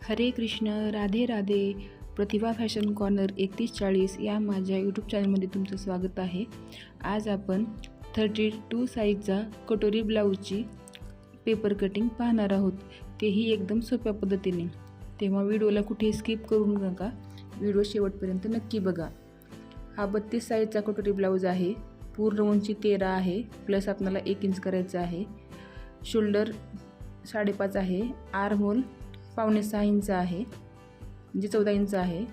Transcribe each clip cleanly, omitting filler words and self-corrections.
हरे कृष्ण, राधे राधे. प्रतिभा fashion corner 3140 या माझ्या यूट्यूब चॅनलमध्ये तुमचं स्वागत आहे. आज आपण 32 साईजचा कटोरी ब्लाऊजची पेपर कटिंग पाहणार आहोत, तेही एकदम सोप्या पद्धतीने. तेव्हा व्हिडिओला कुठे स्किप करू नका, व्हिडिओ शेवटपर्यंत नक्की बघा. हा 32 साईजचा कटोरी ब्लाऊज आहे. पूर्ण उंची 13 आहे, प्लस आपल्याला 1 इंच करायचं आहे. शोल्डर 5.5 आहे. आर्महोल 5.5 इंच आहे, म्हणजे 14 इंच आहे.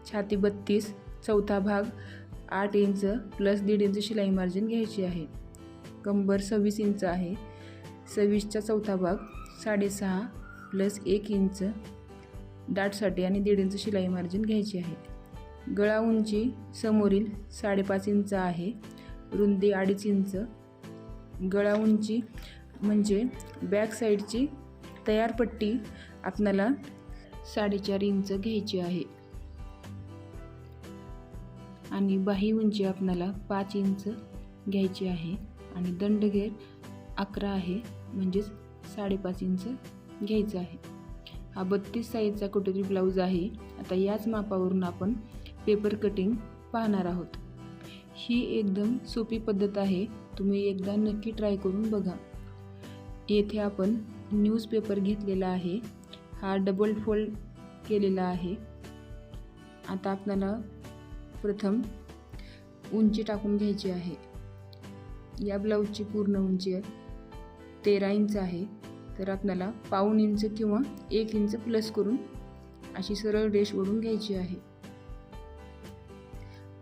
छाती 32, चौथा भाग 8 इंच प्लस 1.5 इंच शिलाई मार्जिन घ्यायची आहे. कंबर 26 इंच आहे. 26चा चौथा भाग 6.5 प्लस 1 इंच डाटसाठी आणि 1.5 इंच शिलाई मार्जिन घ्यायची आहे. गळा उंची समोरील 5.5 इंच आहे, रुंदी 2.5 इंच. गळा उंची म्हणजे बॅक साईडची तयार पट्टी आपल्याला 4.5 इंच घ्यायची आहे आणि बाही उंची आपल्याला 5 इंच घ्यायची आहे आणि दंडघेर 11 आहे, म्हणजेच 5.5 इंच घ्यायचं आहे. हा 32 साईजचा कटोरी ब्लाऊज आहे. आता याच मापावरून आपण पेपर कटिंग पाहणार आहोत. ही एकदम सोपी पद्धत आहे, तुम्ही एकदा नक्की ट्राय करून बघा. येथे आपण न्यूजपेपर घेतलेला आहे. हा डबल फोल्ड केलेला आहे. आता आपल्याला प्रथम उंची टाकून घ्यायची आहे. या ब्लाऊजची पूर्ण उंची 13 इंच आहे, तर आपल्याला 1.5 इंच किंवा 1 इंच प्लस करून अशी सरळ रेष ओढून घ्यायची आहे.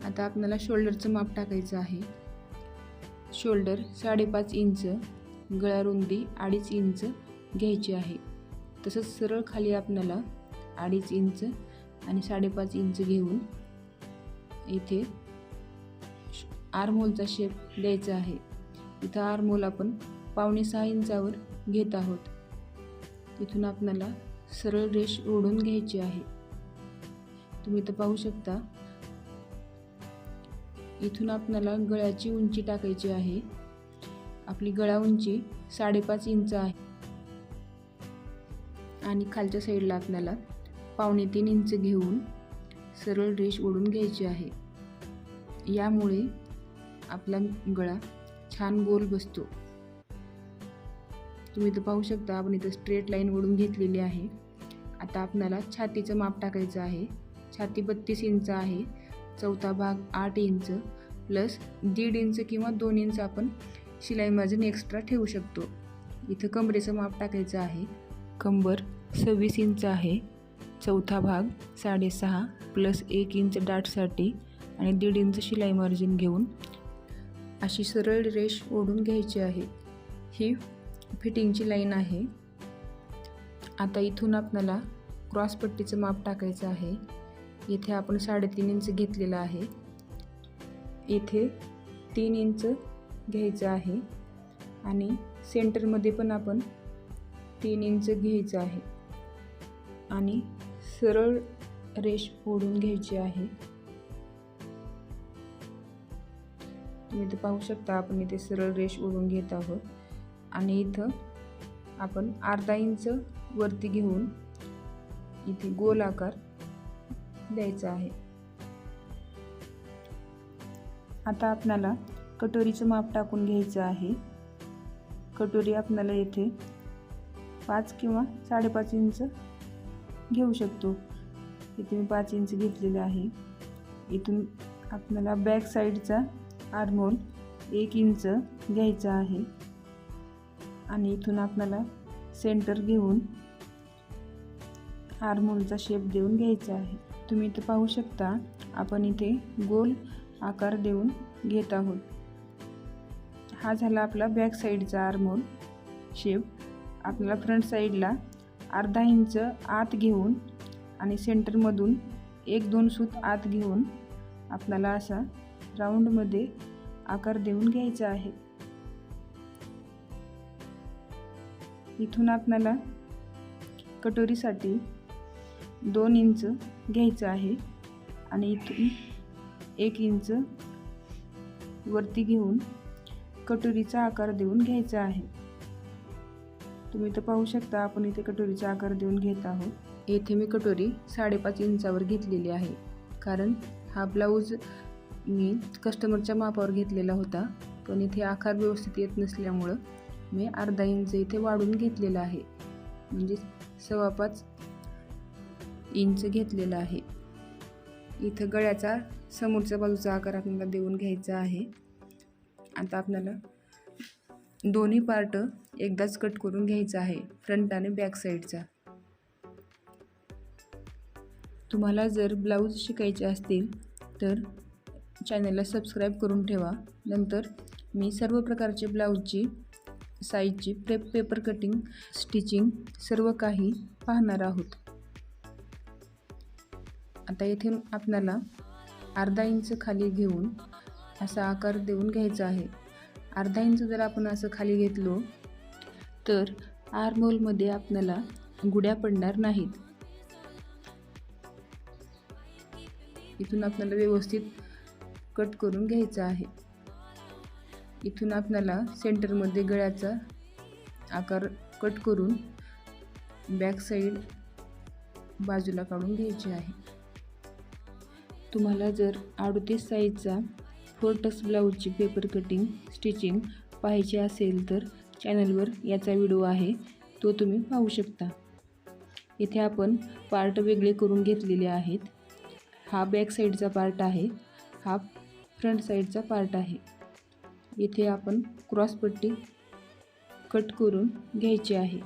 आता आपल्याला शोल्डरचं माप टाकायचं आहे. शोल्डर 5.5 इंच, गळा रुंदी 2.5 इंच घ्यायची आहे. तसंच सरळ खाली आपल्याला 2.5 इंच आणि 5.5 इंच घेऊन इथे आर्महोलचा शेप द्यायचा आहे. इथं आर्महोल आपण 5.5 इंचावर घेत आहोत. तिथून आपल्याला सरळ रेष ओढून घ्यायची आहे. तुम्ही इथं पाहू शकता. इथून आपल्याला गळ्याची उंची टाकायची आहे. आपली गळा उंची 5.5 इंच आहे आणि खालच्या साईडला आपल्याला 2.25 इंच घेऊन सरळ रेष ओढून घ्यायची आहे. यामुळे आपला गळा छान गोल बसतो. तुम्ही इथं पाहू शकता, आपण इथं स्ट्रेट लाईन ओढून घेतलेली आहे. आता आपल्याला छातीचं माप टाकायचं आहे. छाती 32 इंच आहे. चौथा भाग 8 इंच प्लस 1.5 इंच किंवा 2 इंच आपण शिलाई मार्जिन एक्स्ट्रा ठेवू शकतो. इथं कमरेचं माप टाकायचं आहे. कंबर 26 इंच आहे. चौथा भाग 6.5 प्लस 1 इंच डाटसाठी आणि 1.5 इंच शिलाई मार्जिन घेऊन अशी सरळ रेष ओढून घ्यायची आहे. ही फिटिंगची लाईन आहे. आता इथून आपल्याला क्रॉसपट्टीचं माप टाकायचं आहे. इथे आपण 3.5 इंच घेतलेलं आहे. इथे 3 इंच घ्यायचं आहे आणि सेंटरमध्ये पण आपण 3 इंच घ्यायचं आहे आणि सरळ रेष ओढून घ्यायची आहे. तुम्ही इथं पाहू शकता, आपण इथे सरळ रेष ओढून घेत आहोत आणि इथं आपण 1/2 इंच वरती घेऊन इथे गोल आकार द्यायचा आहे. आता आपल्याला कटोरीचं माप टाकून घ्यायचं आहे. कटोरी आपल्याला येथे 5 किंवा 5.5 इंच घेऊ शकतो. इथे मी 5 इंच घेतलेले आहे. इथून आपल्याला बॅक साईडचा आर्महोल 1 इंच घ्यायचा आहे आणि इथून आपल्याला सेंटर घेऊन आर्महोलचा शेप देऊन घ्यायचा आहे. तुम्ही इथे पाहू शकता, आपण इथे गोल आकार देऊन घेत आहोत. हा झाला आपला बॅक साईडचा आर्महोल शेप. आपल्याला फ्रंट साईडला 1/2 इंच आत घेऊन आणि सेंटरमधून 1-2 सूत आत घेऊन आपल्याला असा राऊंडमध्ये आकार देऊन घ्यायचा आहे. इथून आपल्याला कटोरीसाठी 2 इंच घ्यायचं आहे आणि इथून 1 इंच वरती घेऊन कटोरीचा आकार देऊन घ्यायचा आहे. तुम्ही इथं पाहू शकता आपण इथे कटोरीचा आकार देऊन घेत आहोत। येथे मी कटोरी 5.5 इंचावर घेतलेली आहे, कारण हा ब्लाऊज मी कस्टमरच्या मापावर घेतलेला होता, पण इथे आकार व्यवस्थित येत नसल्यामुळं मी अर्धा इंच इथे वाढून घेतलेला आहे, म्हणजे 5.25 इंच घेतलेला आहे। इथं गळ्याचा समोरच्या बाजूचा आकार आपल्याला देऊन घ्यायचा आहे। आता आपल्याला दोन्ही पार्ट एकदाच कट करून घ्यायचा आहे, फ्रंट आणि बॅक साईडचा। तुम्हाला जर ब्लाऊज शिकायचे असतील तर चॅनलला सबस्क्राईब करून ठेवा। नंतर मी सर्व प्रकारचे ब्लाऊजची साईजची पेपर कटिंग, स्टिचिंग सर्व काही पाहणार आहोत। आता येथे आपल्याला अर्धा इंच खाली घेऊन असा आकार देऊन घ्यायचा आहे। अर्धा इंच जर आपण असं खाली घेतलो तर आर्महोलमध्ये आपल्याला गुड्या पडणार नाहीत। इथून आपल्याला व्यवस्थित कट करून घ्यायचा आहे। इथून आपल्याला सेंटरमध्ये गळ्याचा आकार कट करून बॅक साईड बाजूला काढून घ्यायची आहे। तुम्हाला जर 38 साईजचा 4 टक्स ब्लाऊजची पेपर कटिंग, स्टिचिंग पाहायची असेल तर चॅनलवर याचा व्हिडिओ आहे, तो तुम्ही पाहू शकता। इथे आपण पार्ट वेगळे करून घेतलेले आहेत। हा बॅक साईडचा पार्ट आहे, हा फ्रंट साईडचा पार्ट आहे। इथे आपण क्रॉस पट्टी कट करून घ्यायची आहे।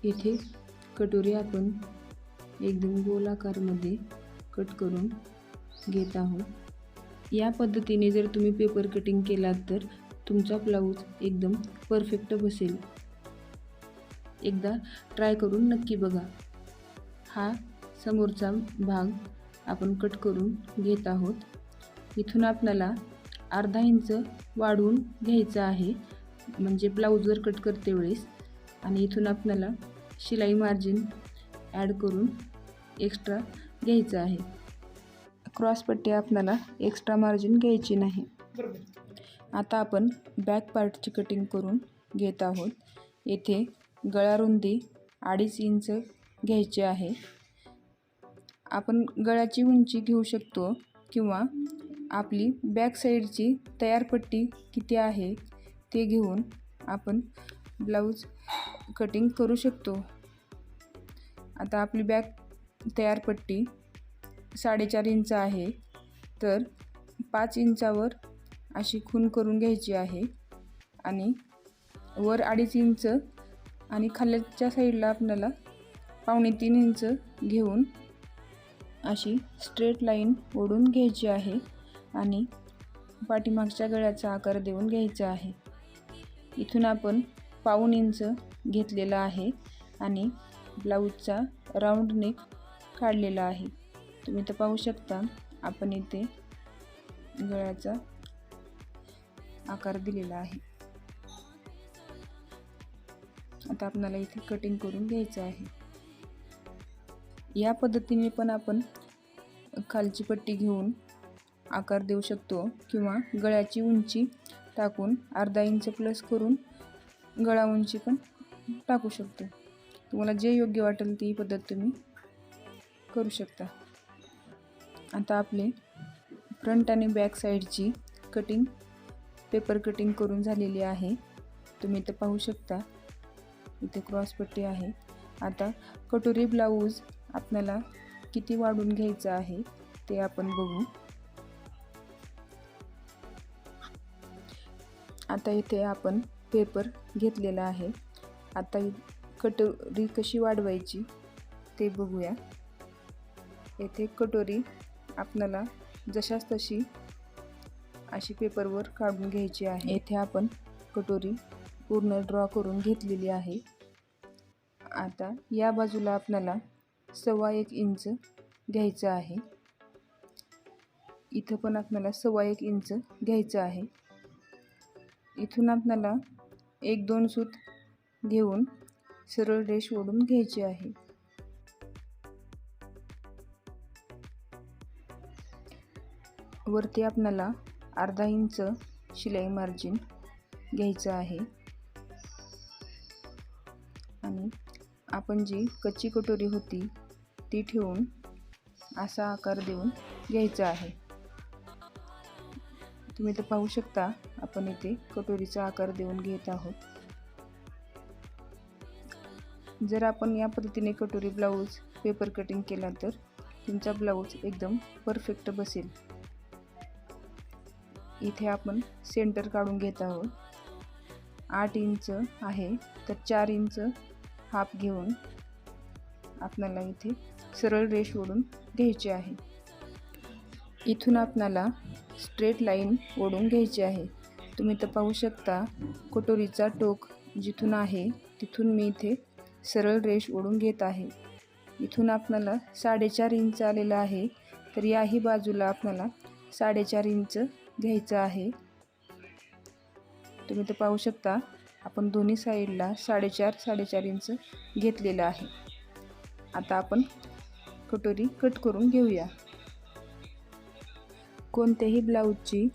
इथे कटोरी आपण एकदम गोल आकारमध्ये कट करून घेत आहोत। या पद्धतीने जर तुम्ही पेपर कटिंग केलात तर तुमचा ब्लाऊज एकदम परफेक्ट बसेल। एकदा ट्राय करून नक्की बघा। हा समोरचा भाग आपण कट करून घेत आहोत। इथून आपल्याला अर्धा इंच वाढवून घ्यायचं आहे, म्हणजे ब्लाऊजवर कट करते वेळेस, आणि इथून आपल्याला शिलाई मार्जिन ॲड करून एक्स्ट्रा घ्यायचं आहे। क्रॉस पट्टी आपल्याला एक्स्ट्रा मार्जिन घ्यायची नाही। आता आपण बॅक पार्टची कटिंग करून घेत आहोत। येथे गळा रुंदी 2.5 इंच घ्यायची आहे। आपण गळ्याची उंची घेऊ शकतो किंवा आपली बॅक साईडची तयार पट्टी किती आहे ते घेऊन आपण ब्लाऊज कटिंग करू शकतो। आता आपली बॅक तयार पट्टी 4.5 इंच आहे, तर 5 इंचावर अशी खूण करून घ्यायची आहे आणि वर 2.5 इंच आणि खालच्या साईडला आपल्याला 2.25 इंच घेऊन अशी स्ट्रेट लाईन ओढून घ्यायची आहे आणि पाठीमागच्या गळ्याचा आकार देऊन घ्यायचा आहे। इथून आपण 1/2 इंच घेतलेला आहे आणि ब्लाऊजचा राऊंड नेक काढलेला आहे। तुम्ही तर पाहू शकता आपण इथे गळ्याचा आकार दिलेला आहे। आता आपल्याला इथे कटिंग करून घ्यायचं आहे। या पद्धतीने पण आपण खालची पट्टी घेऊन आकार देऊ शकतो किंवा गळ्याची उंची टाकून अर्धा इंच प्लस करून गळा उंची पण टाकू शकतो। तुम्हाला जे योग्य वाटेल ती पद्धत तुम्ही करू शकता। आता आपले फ्रंट आणि बॅक साईडची कटिंग, पेपर कटिंग करून झालेली आहे। तुम्ही इथं पाहू शकता इथे क्रॉस पट्टी आहे। आता कटोरी ब्लाऊज आपल्याला किती वाढून घ्यायचं आहे ते आपण बघू। आता इथे आपण पेपर घेतलेला आहे। आता कटोरी कशी वाढवायची ते बघूया। येथे कटोरी आपल्याला जशास तशी अशी पेपरवर काढून घ्यायची आहे। येथे आपण कटोरी पूर्ण ड्रॉ करून घेतलेली आहे। आता या बाजूला आपल्याला 1.25 इंच घ्यायचं आहे। इथं पण आपल्याला 1.25 इंच घ्यायचं आहे। इथून आपल्याला 1-2 सूत घेऊन सरळ रेष ओढून घ्यायची आहे। वरती आपल्याला अर्धा इंच शिलाई मार्जिन घ्यायचं आहे। आपण जी कच्ची कटोरी होती ती ठेवून असा आकार देऊन घ्यायचा आहे। तुम्ही तर पाहू शकता आपण इथे कटोरीचा आकार देऊन घेत आहोत। जर आपण या पद्धतीने कटोरी ब्लाऊज पेपर कटिंग केला तर तुमचा ब्लाऊज एकदम परफेक्ट बसेल। इथे आपण सेंटर काढून घेत आहोत। 8 इंच आहे तर 4 इंच हाफ घेऊन आपल्याला इथे सरळ रेष ओढून घ्यायची आहे। इथून आपल्याला स्ट्रेट लाईन ओढून घ्यायची आहे। तुम्ही तर पाहू शकता कटोरीचा टोक जिथून आहे तिथून मी इथे सरळ रेष ओढून घेत आहे। इथून आपल्याला 4.5 इंच आलेला आहे तर याही बाजूला आपल्याला 4.5 इंच घ्यायचं आहे। तुम्ही तर पाहू शकता आपण दोन्ही साईडला 4.5 इंच घेतलेलं आहे। आता आपण कटोरी कट करून घेऊया। कोणत्याही ब्लाऊजची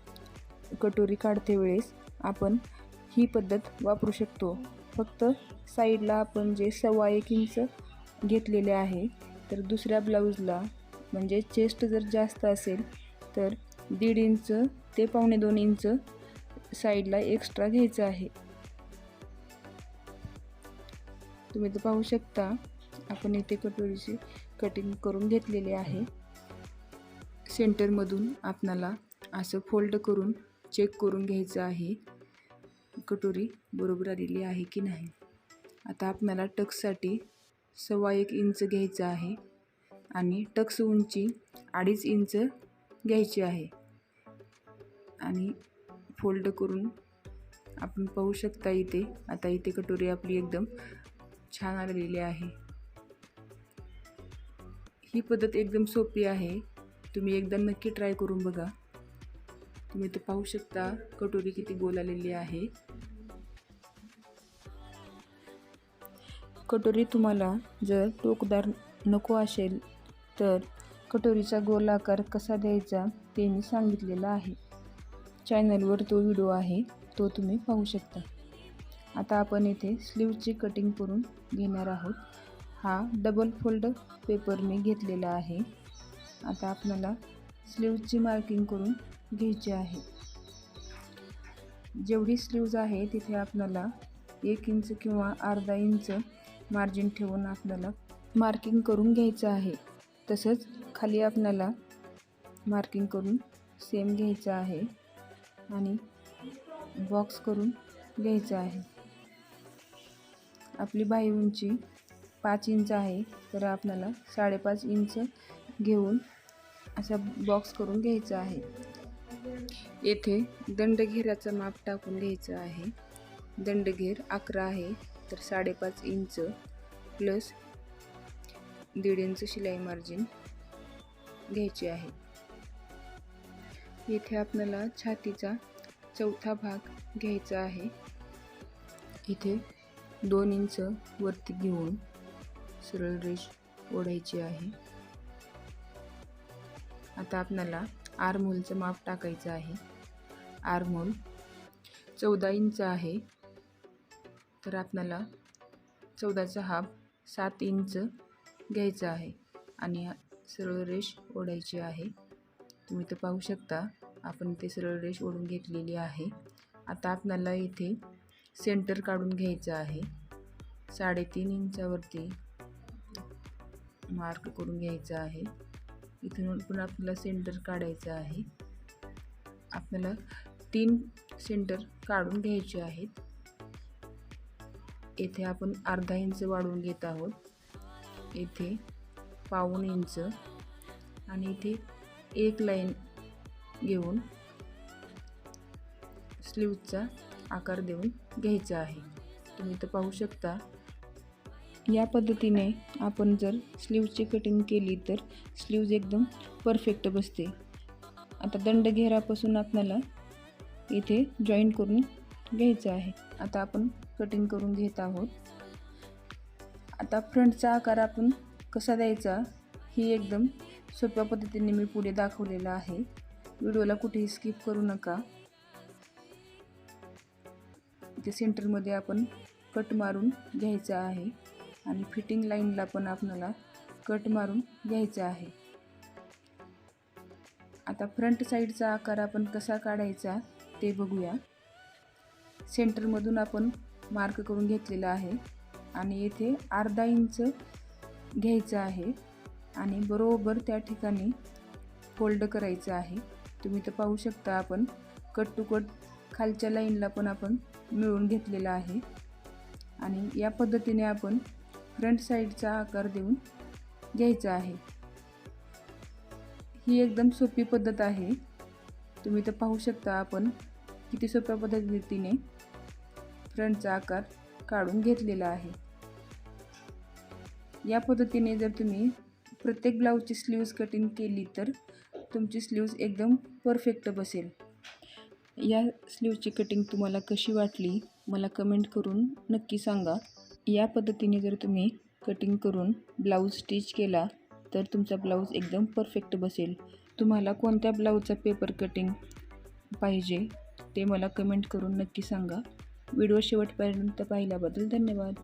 कटोरी काढते वेळेस आपण ही पद्धत वापरू शकतो। फक्त साईडला आपण जे 1.25 इंच घेतलेले आहे तर दुसऱ्या ब्लाऊजला म्हणजे चेस्ट जर जास्त असेल तर 1.5 इंच ते 1.25 इंच साईडला एक्स्ट्रा घ्यायचं आहे। तुम्ही तर पाहू शकता आपण इथे कटोरीची कटिंग करून घेतलेली आहे। सेंटरमधून आपल्याला असं फोल्ड करून चेक करून घ्यायचं आहे कटोरी बरोबर आलेली आहे की नाही। आता आपल्याला टक्ससाठी 1.25 इंच घ्यायचं आहे आणि टक्स उंची 2.5 इंच घ्यायची आहे आणि फोल्ड करून आपण पाहू शकता इथे आता इथे कटोरी आपली एकदम छान आलेली आहे। ही पद्धत एकदम सोपी आहे। तुम्ही एकदा नक्की ट्राय करून बघा। तुम्ही ते पाहू शकता कटोरी किती गोल आलेली आहे। कटोरी तुम्हाला जर टोकदार नको असेल तर कटोरीचा गोल आकार कसा द्यायचा ते मी सांगितलेलं आहे। चॅनलवर तो व्हिडिओ आहे तो तुम्ही पाहू शकता। आता आपण इथे स्लीवची कटिंग करून घेणार आहोत। हा डबल फोल्ड पेपर मी घेतलेला आहे। आता आपल्याला स्लीवची मार्किंग करून घ्यायची आहे। जेवढी स्लीव्ज आहे तिथे आपल्याला 1 इंच किंवा अर्धा इंच मार्जिन ठेवून आपल्याला मार्किंग करून घ्यायचं आहे। तसंच खाली आपल्याला मार्किंग करून सेम घ्यायचं आहे आणि बॉक्स करून घ्यायचं आहे। आपली बाही उंची 5 इंच आहे तर आपल्याला 5.5 इंच घेऊन असा बॉक्स करून घ्यायचा आहे। येथे दंडघेराचं माप टाकून घ्यायचं आहे। दंडघेर 11 आहे तर 5.5 इंच प्लस 1.5 इंच शिलाई मार्जिन घ्यायची आहे। येथे आपल्याला छातीचा चौथा भाग घ्यायचा आहे। इथे 2 इंच वरती घेऊन सरळ रेष ओढायची आहे। आता आपल्याला आर्महोलचं माप टाकायचं आहे। आर्महोल 14 इंच आहे तर आपल्याला 14चा हाफ 7 इंच घ्यायचा आहे आणि सरळ रेष ओढायची आहे। तुम्ही तर पाहू शकता आपण इथे सरळ रेष ओढून घेतलेली आहे। आता आपल्याला इथे सेंटर काढून घ्यायचं आहे। 3.5 इंचावरती मार्क करून घ्यायचं आहे। इथून पण आपल्याला सेंटर काढायचं आहे। आपल्याला 3 सेंटर काढून घ्यायचे आहेत। येथे आपण अर्धा इंच वाढवून घेत आहोत। येथे 1.25 इंच आणि इथे एक लाईन घेऊन स्लीवचा आकार देऊन घ्यायचा आहे। तुम्ही तर पाहू शकता या पद्धतीने आपण जर स्लीवची कटिंग केली तर स्लीव्ज एकदम परफेक्ट बसते। आता दंडघेरापासून आपल्याला इथे जॉईंट करून घ्यायचं आहे। आता आपण कटिंग करून घेत आहोत। आता फ्रंटचा आकार आपण कसा द्यायचा ही एकदम सोप्या पद्धतीने मी पुढे दाखवलेला आहे। व्हिडिओला कुठेही स्किप करू नका। इथे सेंटरमध्ये आपण कट मारून घ्यायचा आहे। आणि फिटिंग लाईनला पण आपल्याला कट मारून घ्यायचा आहे. आता फ्रंट साईडचा आकार आपण कसा काढायचा ते बघूया. सेंटरमधून आपण मार्क करून घेतलेला आहे आणि येथे अर्धा इंच घ्यायचं आहे आणि बरोबर त्या ठिकाणी फोल्ड करायचं आहे. तुम्ही तर पाहू शकता आपण कट टू कट खालच्या लाईनला पण आपण मिळवून घेतलेला आहे आणि या पद्धतीने आपण फ्रंट साईडचा आकार देऊन घ्यायचा आहे. ही एकदम सोपी पद्धत आहे. तुम्ही तर पाहू शकता आपण किती सोप्या पद्धतीने फ्रंटचा आकार काढून घेतलेला आहे. या पद्धतीने जर तुम्ही प्रत्येक ब्लाऊजची स्लीव्ज कटिंग केली तर तुमची स्लीव्ज एकदम परफेक्ट बसेल. या स्लीव्जची कटिंग तुम्हाला कशी वाटली मला कमेंट करून नक्की सांगा. या पद्धतीने जर तुम्ही कटिंग करून ब्लाऊज स्टिच केला तर तुमचा ब्लाऊज एकदम परफेक्ट बसेल. तुम्हाला कोणत्या ब्लाऊजचा पेपर कटिंग पाहिजे ते मला कमेंट करून नक्की सांगा. व्हिडिओ शेवटपर्यंत पाहिल्याबद्दल धन्यवाद.